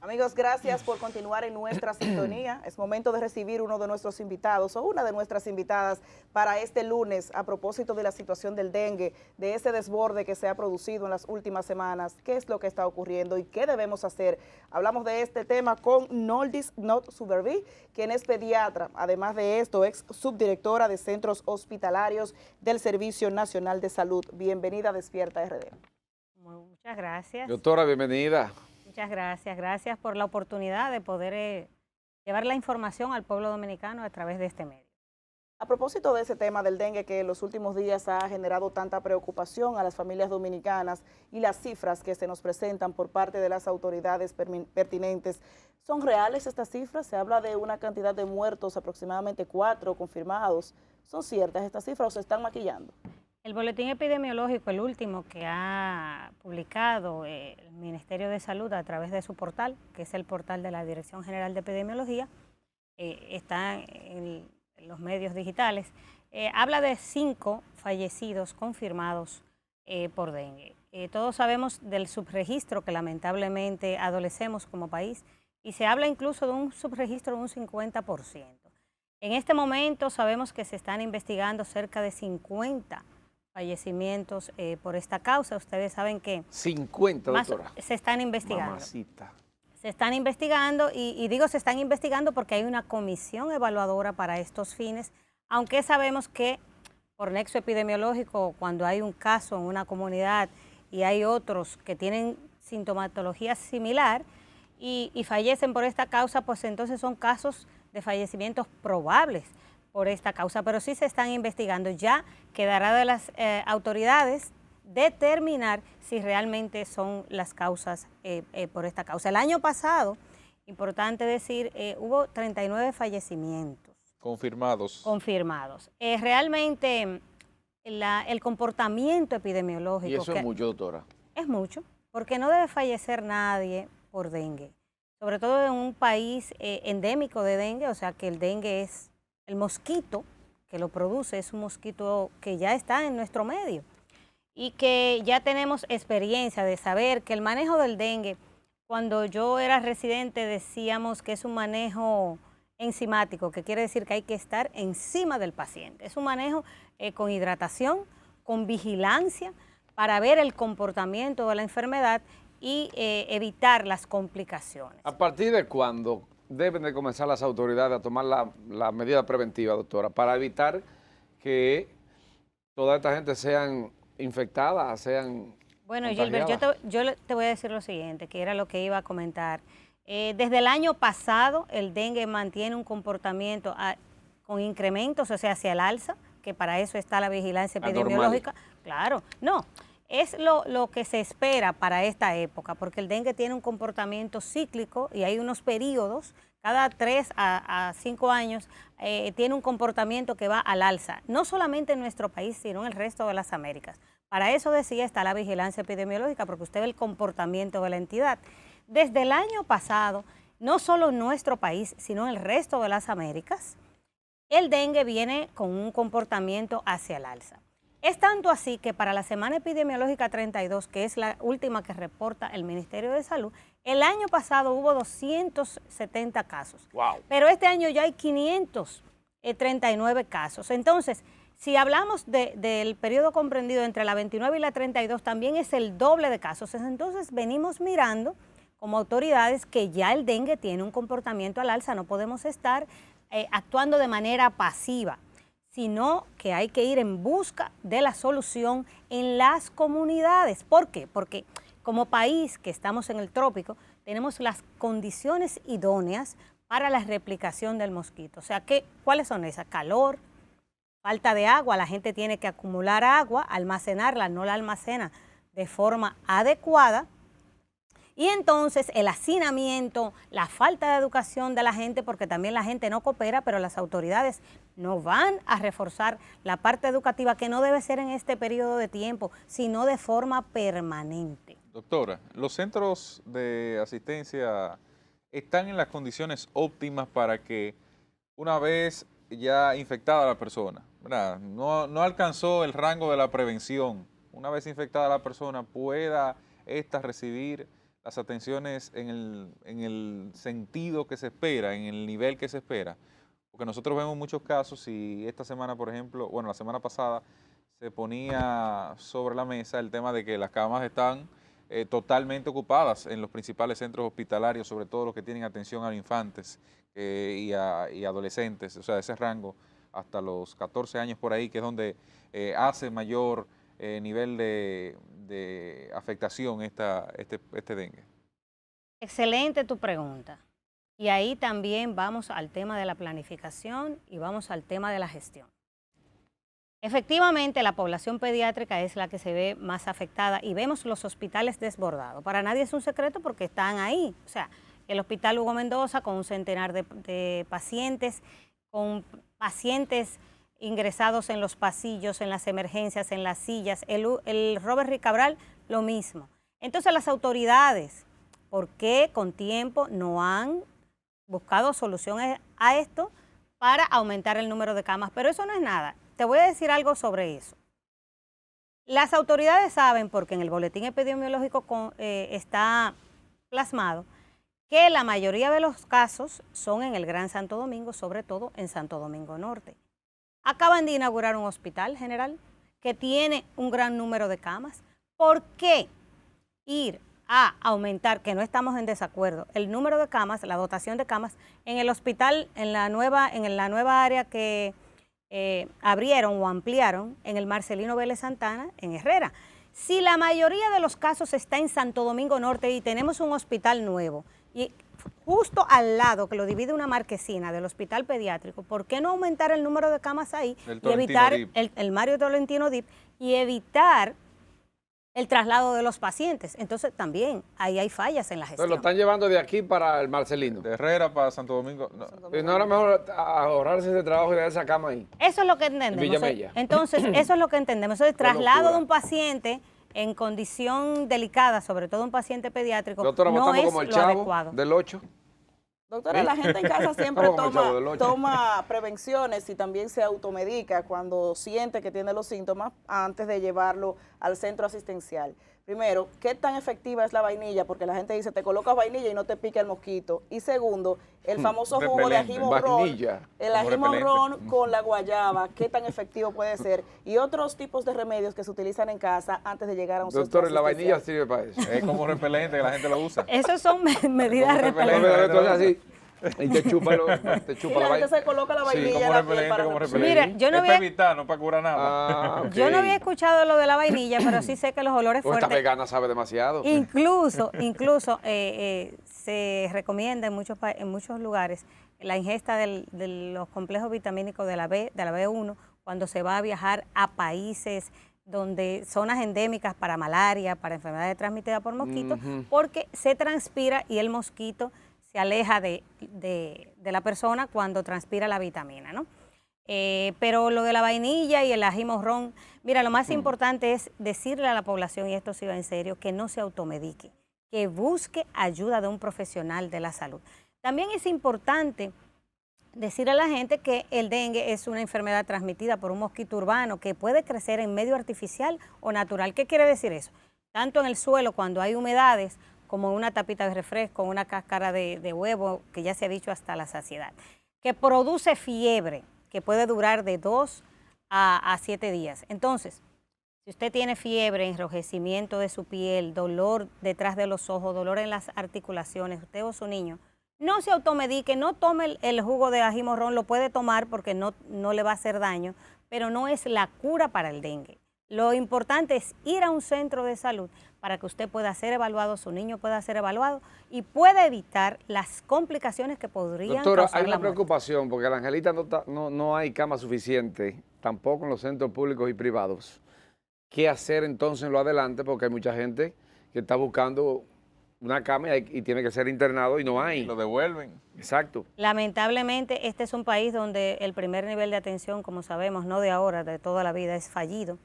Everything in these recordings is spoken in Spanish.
Amigos, gracias por continuar en nuestra sintonía. Es momento de recibir uno de nuestros invitados o una de nuestras invitadas para este lunes a propósito de la situación del dengue, de ese desborde que se ha producido en las últimas semanas. ¿Qué es lo que está ocurriendo y qué debemos hacer? Hablamos de este tema con Noldis Not Suberví, quien es pediatra. Además de esto, ex subdirectora de centros hospitalarios del Servicio Nacional de Salud. Bienvenida a Despierta RD. Muchas gracias. Doctora, bienvenida. Muchas gracias. Gracias por la oportunidad de poder llevar la información al pueblo dominicano a través de este medio. A propósito de ese tema del dengue que en los últimos días ha generado tanta preocupación a las familias dominicanas y las cifras que se nos presentan por parte de las autoridades pertinentes, ¿son reales estas cifras? Se habla de una cantidad de muertos, aproximadamente 4 confirmados. ¿Son ciertas estas cifras o se están maquillando? El boletín epidemiológico, el último que ha publicado el Ministerio de Salud a través de su portal, que es el portal de la Dirección General de Epidemiología, está en los medios digitales, habla de 5 fallecidos confirmados por dengue. Todos sabemos del subregistro que lamentablemente adolecemos como país y se habla incluso de un subregistro de un 50%. En este momento sabemos que se están investigando cerca de 50 fallecimientos por esta causa. Ustedes saben que 50, doctora. Se están investigando. Mamacita. Se están investigando y digo se están investigando porque hay una comisión evaluadora para estos fines, aunque sabemos que por nexo epidemiológico, cuando hay un caso en una comunidad y hay otros que tienen sintomatología similar y fallecen por esta causa, pues entonces son casos de fallecimientos probables por esta causa, pero sí se están investigando. Ya quedará de las autoridades determinar si realmente son las causas por esta causa. El año pasado, importante decir, hubo 39 fallecimientos. Confirmados. Realmente el comportamiento epidemiológico... Y eso es mucho, doctora. Es mucho, porque no debe fallecer nadie por dengue, sobre todo en un país endémico de dengue, o sea que el dengue es... El mosquito que lo produce es un mosquito que ya está en nuestro medio y que ya tenemos experiencia de saber que el manejo del dengue, cuando yo era residente decíamos que es un manejo enzimático, que quiere decir que hay que estar encima del paciente. Es un manejo con hidratación, con vigilancia, para ver el comportamiento de la enfermedad y evitar las complicaciones. ¿A partir de cuándo deben de comenzar las autoridades a tomar la medida preventiva, doctora, para evitar que toda esta gente sean infectadas, sean Bueno, contagiadas? Gilbert, yo te voy a decir lo siguiente, que era lo que iba a comentar. Desde el año pasado, el dengue mantiene un comportamiento con incrementos, o sea, hacia el alza, que para eso está la vigilancia epidemiológica. Claro, no, es lo que se espera para esta época, porque el dengue tiene un comportamiento cíclico y hay unos periodos, cada 3 a 5 años, tiene un comportamiento que va al alza, no solamente en nuestro país, sino en el resto de las Américas. Para eso decía está la vigilancia epidemiológica, porque usted ve el comportamiento de la entidad. Desde el año pasado, no solo en nuestro país, sino en el resto de las Américas, el dengue viene con un comportamiento hacia el alza. Es tanto así que para la semana epidemiológica 32, que es la última que reporta el Ministerio de Salud, el año pasado hubo 270 casos. Wow. Pero este año ya hay 539 casos. Entonces, si hablamos del periodo comprendido entre la 29 y la 32, también es el doble de casos. Entonces, venimos mirando como autoridades que ya el dengue tiene un comportamiento al alza. No podemos estar actuando de manera pasiva, sino que hay que ir en busca de la solución en las comunidades. ¿Por qué? Porque como país que estamos en el trópico, tenemos las condiciones idóneas para la replicación del mosquito. O sea, ¿cuáles son esas? Calor, falta de agua, la gente tiene que acumular agua, almacenarla, no la almacena de forma adecuada. Y entonces el hacinamiento, la falta de educación de la gente, porque también la gente no coopera, pero las autoridades no van a reforzar la parte educativa, que no debe ser en este periodo de tiempo, sino de forma permanente. Doctora, ¿los centros de asistencia están en las condiciones óptimas para que una vez ya infectada la persona, ¿verdad? No alcanzó el rango de la prevención, una vez infectada la persona pueda recibir las atenciones en el sentido que se espera, en el nivel que se espera. Porque nosotros vemos muchos casos y esta semana, por ejemplo, bueno, la semana pasada se ponía sobre la mesa el tema de que las camas están totalmente ocupadas en los principales centros hospitalarios, sobre todo los que tienen atención a infantes y adolescentes, o sea, ese rango hasta los 14 años por ahí, que es donde hace mayor nivel de afectación este dengue. Excelente tu pregunta. Y ahí también vamos al tema de la planificación y vamos al tema de la gestión. Efectivamente, la población pediátrica es la que se ve más afectada y vemos los hospitales desbordados. Para nadie es un secreto porque están ahí. O sea, el Hospital Hugo Mendoza con un centenar de pacientes, con pacientes ingresados en los pasillos, en las emergencias, en las sillas. El Robert Rick Cabral, lo mismo. Entonces las autoridades, ¿por qué con tiempo no han buscado soluciones a esto para aumentar el número de camas? Pero eso no es nada. Te voy a decir algo sobre eso. Las autoridades saben, porque en el boletín epidemiológico está plasmado, que la mayoría de los casos son en el Gran Santo Domingo, sobre todo en Santo Domingo Norte. Acaban de inaugurar un hospital general que tiene un gran número de camas. ¿Por qué ir a aumentar, que no estamos en desacuerdo, el número de camas, la dotación de camas en el hospital, en la nueva área que abrieron o ampliaron en el Marcelino Vélez Santana, en Herrera? Si la mayoría de los casos está en Santo Domingo Norte y tenemos un hospital nuevo, y justo al lado, que lo divide una marquesina del hospital pediátrico, ¿por qué no aumentar el número de camas ahí y evitar el Mario Tolentino Dip y evitar el traslado de los pacientes? Entonces también ahí hay fallas en la gestión. Entonces lo están llevando de aquí para el Marcelino. De Herrera para Santo Domingo. No. ¿Y no era mejor ahorrarse ese trabajo y dejar esa cama ahí? Eso es lo que entendemos. Villamella. Entonces, eso es lo que entendemos. Eso es traslado de un paciente en condición delicada, sobre todo un paciente pediátrico, Doctora, no es como el lo chavo adecuado. del 8. Doctora, la gente en casa siempre Estamos como el Chavo del Ocho. toma prevenciones y también se automedica cuando siente que tiene los síntomas antes de llevarlo al centro asistencial. Primero, ¿qué tan efectiva es la vainilla? Porque la gente dice, te colocas vainilla y no te pica el mosquito. Y segundo, el famoso jugo de ají morrón, Vainilla. el ají morrón con la guayaba, ¿qué tan efectivo puede ser? Y otros tipos de remedios que se utilizan en casa antes de llegar a un centro Doctor, la vainilla asistencial. sirve para eso. Es como repelente que la gente lo usa. Esas son medidas Como repelentes. Entonces así, y te chupa, Y la la gente vaina. se coloca la Sí, vainilla Como en la piel repelente, para como reducir. repelente. Mira, yo no es había- para evitar, no para curar nada. Ah, ok. Yo no había escuchado lo de la vainilla, pero sí sé que los olores O esta fuertes. vegana sabe demasiado. Incluso se recomienda en muchos lugares la ingesta de los complejos vitamínicos de la B1 cuando se va a viajar a países donde zonas endémicas para malaria, para enfermedades transmitidas por mosquitos, porque se transpira y el mosquito se aleja de la persona cuando transpira la vitamina, ¿no? Pero lo de la vainilla y el ají morrón, mira, lo más importante es decirle a la población, y esto sí va en serio, que no se automedique, que busque ayuda de un profesional de la salud. También es importante decirle a la gente que el dengue es una enfermedad transmitida por un mosquito urbano que puede crecer en medio artificial o natural. ¿Qué quiere decir eso? Tanto en el suelo cuando hay humedades, como en una tapita de refresco, una cáscara de huevo, que ya se ha dicho hasta la saciedad, que produce fiebre, que puede durar de 2 a 7 días. Entonces, si usted tiene fiebre, enrojecimiento de su piel, dolor detrás de los ojos, dolor en las articulaciones, usted o su niño, no se automedique, no tome el jugo de ají morrón, lo puede tomar porque no le va a hacer daño, pero no es la cura para el dengue. Lo importante es ir a un centro de salud para que usted pueda ser evaluado, su niño pueda ser evaluado y pueda evitar las complicaciones que podrían Doctora, causar hay la una muerte. preocupación porque en la Angelita no hay cama suficiente, tampoco en los centros públicos y privados. ¿Qué hacer entonces en lo adelante? Porque hay mucha gente que está buscando una cama y tiene que ser internado y no hay. Lo devuelven. Exacto. Lamentablemente, este es un país donde el primer nivel de atención, como sabemos, no de ahora, de toda la vida, es fallido.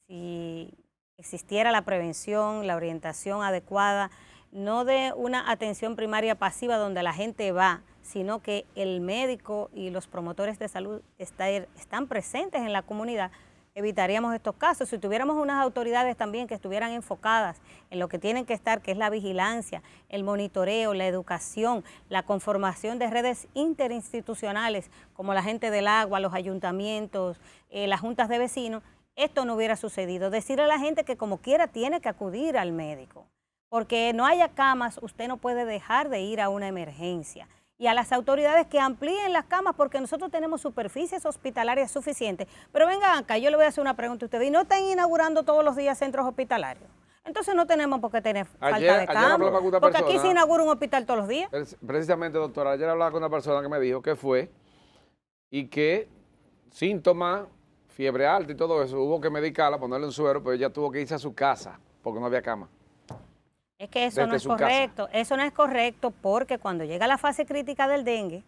Si existiera la prevención, la orientación adecuada, no de una atención primaria pasiva donde la gente va, sino que el médico y los promotores de salud están presentes en la comunidad, evitaríamos estos casos. Si tuviéramos unas autoridades también que estuvieran enfocadas en lo que tienen que estar, que es la vigilancia, el monitoreo, la educación, la conformación de redes interinstitucionales, como la gente del agua, los ayuntamientos, las juntas de vecinos, esto no hubiera sucedido. Decirle a la gente que como quiera tiene que acudir al médico. Porque no haya camas, usted no puede dejar de ir a una emergencia. Y a las autoridades que amplíen las camas, porque nosotros tenemos superficies hospitalarias suficientes. Pero vengan acá, yo le voy a hacer una pregunta a ustedes. ¿Y no están inaugurando todos los días centros hospitalarios? Entonces no tenemos por qué tener falta de camas. Porque aquí se inaugura un hospital todos los días. Precisamente, doctora, ayer hablaba con una persona que me dijo que fue y que síntomas, fiebre alta y todo eso, hubo que medicarla, ponerle un suero, pero ella tuvo que irse a su casa porque no había cama. Es que eso no es correcto, eso no es correcto porque cuando llega la fase crítica del dengue,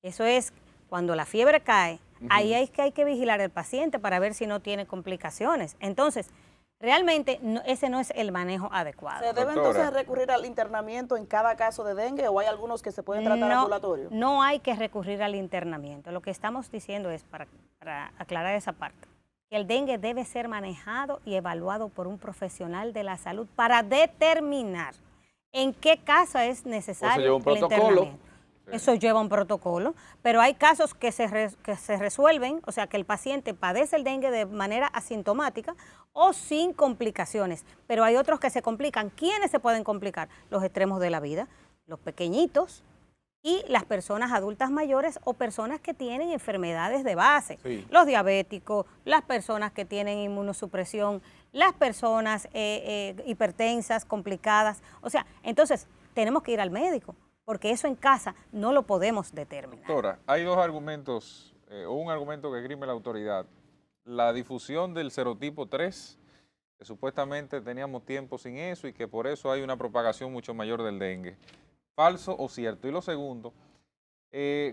eso es cuando la fiebre cae, ahí es que hay que vigilar al paciente para ver si no tiene complicaciones. Entonces, realmente ese no es el manejo adecuado. ¿Se debe entonces recurrir al internamiento en cada caso de dengue o hay algunos que se pueden tratar ambulatorio? No hay que recurrir al internamiento. Lo que estamos diciendo es, para aclarar esa parte, que el dengue debe ser manejado y evaluado por un profesional de la salud para determinar en qué caso es necesario el internamiento. Eso lleva un protocolo, pero hay casos que se resuelven, o sea, que el paciente padece el dengue de manera asintomática o sin complicaciones, pero hay otros que se complican. ¿Quiénes se pueden complicar? Los extremos de la vida, los pequeñitos y las personas adultas mayores o personas que tienen enfermedades de base, los diabéticos, las personas que tienen inmunosupresión, las personas hipertensas, complicadas, o sea, entonces tenemos que ir al médico, porque eso en casa no lo podemos determinar. Doctora, hay dos argumentos, un argumento que esgrime la autoridad. La difusión del serotipo 3, que supuestamente teníamos tiempo sin eso y que por eso hay una propagación mucho mayor del dengue. ¿Falso o cierto? Y lo segundo,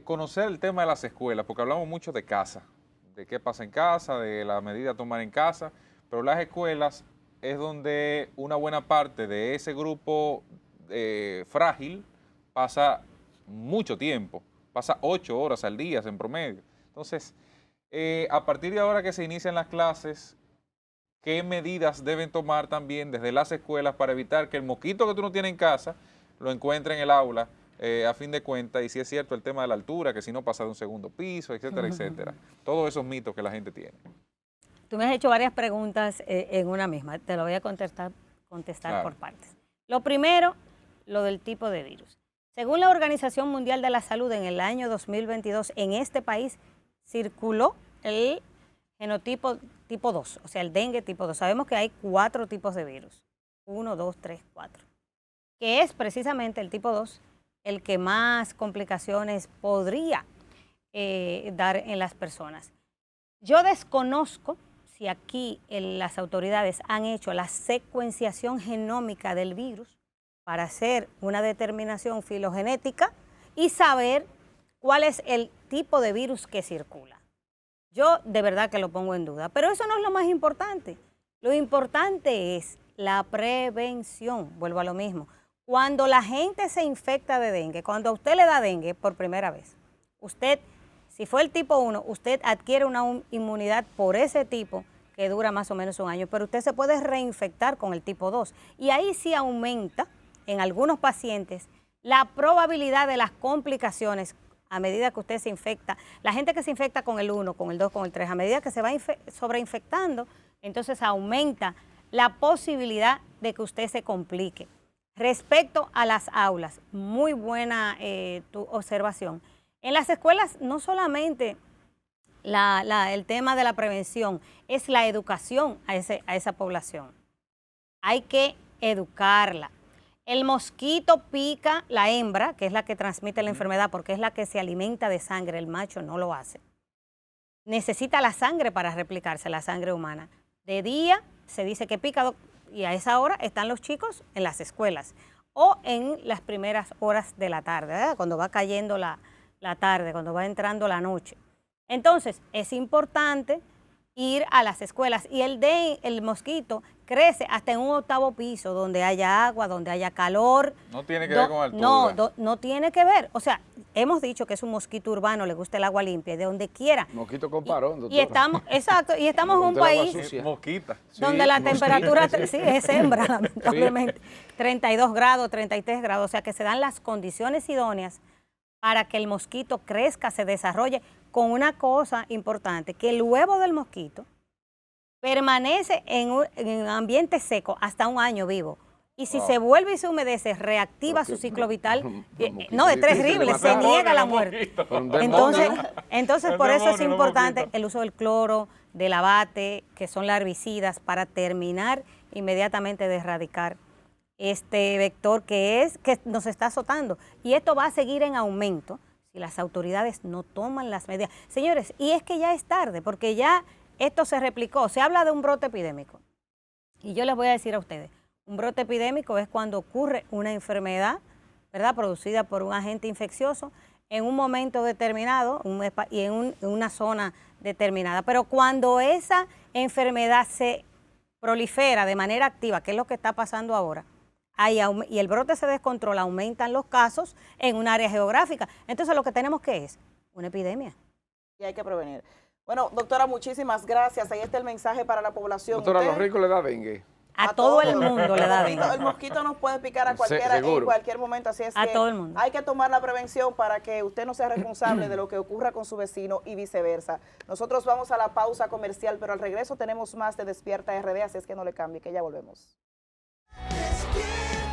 conocer el tema de las escuelas, porque hablamos mucho de casa, de qué pasa en casa, de la medida a tomar en casa, pero las escuelas es donde una buena parte de ese grupo frágil pasa mucho tiempo, pasa 8 horas al día en promedio. Entonces, a partir de ahora que se inician las clases, ¿qué medidas deben tomar también desde las escuelas para evitar que el mosquito que tú no tienes en casa lo encuentre en el aula, a fin de cuentas? Y si es cierto el tema de la altura, que si no pasa de un segundo piso, etcétera, etcétera. Todos esos mitos que la gente tiene. Tú me has hecho varias preguntas en una misma, te lo voy a contestar claro, por partes. Lo primero, lo del tipo de virus. Según la Organización Mundial de la Salud, en el año 2022, en este país circuló el genotipo tipo 2, o sea, el dengue tipo 2. Sabemos que hay 4 tipos de virus, 1, 2, 3, 4, que es precisamente el tipo 2 el que más complicaciones podría dar en las personas. Yo desconozco si aquí las autoridades han hecho la secuenciación genómica del virus para hacer una determinación filogenética y saber cuál es el tipo de virus que circula. Yo de verdad que lo pongo en duda, pero eso no es lo más importante. Lo importante es la prevención, vuelvo a lo mismo. Cuando la gente se infecta de dengue, cuando a usted le da dengue por primera vez, usted, si fue el tipo 1, usted adquiere una inmunidad por ese tipo que dura más o menos un año, pero usted se puede reinfectar con el tipo 2 y ahí sí aumenta en algunos pacientes la probabilidad de las complicaciones a medida que usted se infecta. La gente que se infecta con el 1, con el 2, con el 3, a medida que se va sobreinfectando, entonces aumenta la posibilidad de que usted se complique. Respecto a las aulas, muy buena tu observación. En las escuelas no solamente el tema de la prevención, es la educación a esa población. Hay que educarla. El mosquito pica la hembra, que es la que transmite la enfermedad, porque es la que se alimenta de sangre, el macho no lo hace. Necesita la sangre para replicarse, la sangre humana. De día se dice que pica y a esa hora están los chicos en las escuelas o en las primeras horas de la tarde, ¿verdad? Cuando va cayendo la tarde, cuando va entrando la noche. Entonces, es importante ir a las escuelas y el mosquito crece hasta en un 8º piso, donde haya agua, donde haya calor. No tiene que ver con altura. No tiene que ver. O sea, hemos dicho que es un mosquito urbano, le gusta el agua limpia, de donde quiera. Mosquito con parón, doctora. Y estamos, exacto, y estamos en un Ponte el agua país sucia. Mosquita. donde Sí, la mosquito. temperatura, sí, es hembra, lamentablemente, 32 grados, 33 grados, o sea que se dan las condiciones idóneas para que el mosquito crezca, se desarrolle, con una cosa importante, que el huevo del mosquito permanece en un ambiente seco hasta un año vivo. Y si se vuelve y se humedece, reactiva su ciclo vital. No, es terrible, se niega la muerte. Entonces por eso es importante el uso del cloro, del abate, que son larvicidas, para terminar inmediatamente de erradicar este vector que nos está azotando. Y esto va a seguir en aumento si las autoridades no toman las medidas. Señores, y es que ya es tarde, porque ya esto se replicó. Se habla de un brote epidémico. Y yo les voy a decir a ustedes, un brote epidémico es cuando ocurre una enfermedad, ¿verdad?, producida por un agente infeccioso en un momento determinado y en una zona determinada. Pero cuando esa enfermedad se prolifera de manera activa, que es lo que está pasando ahora, y el brote se descontrola, aumentan los casos en un área geográfica. Entonces lo que tenemos que es una epidemia. Y hay que prevenir. Bueno, doctora, muchísimas gracias. Ahí está el mensaje para la población. Doctora, ¿a Usted- los ricos le da dengue? A todo el mundo le da El dengue. mosquito nos puede picar a cualquiera en seguro. cualquier momento, así es A que todo el mundo. hay que tomar la prevención para que usted no sea responsable de lo que ocurra con su vecino y viceversa. Nosotros vamos a la pausa comercial, pero al regreso tenemos más de Despierta RD, así es que no le cambie, que ya volvemos. Despierta.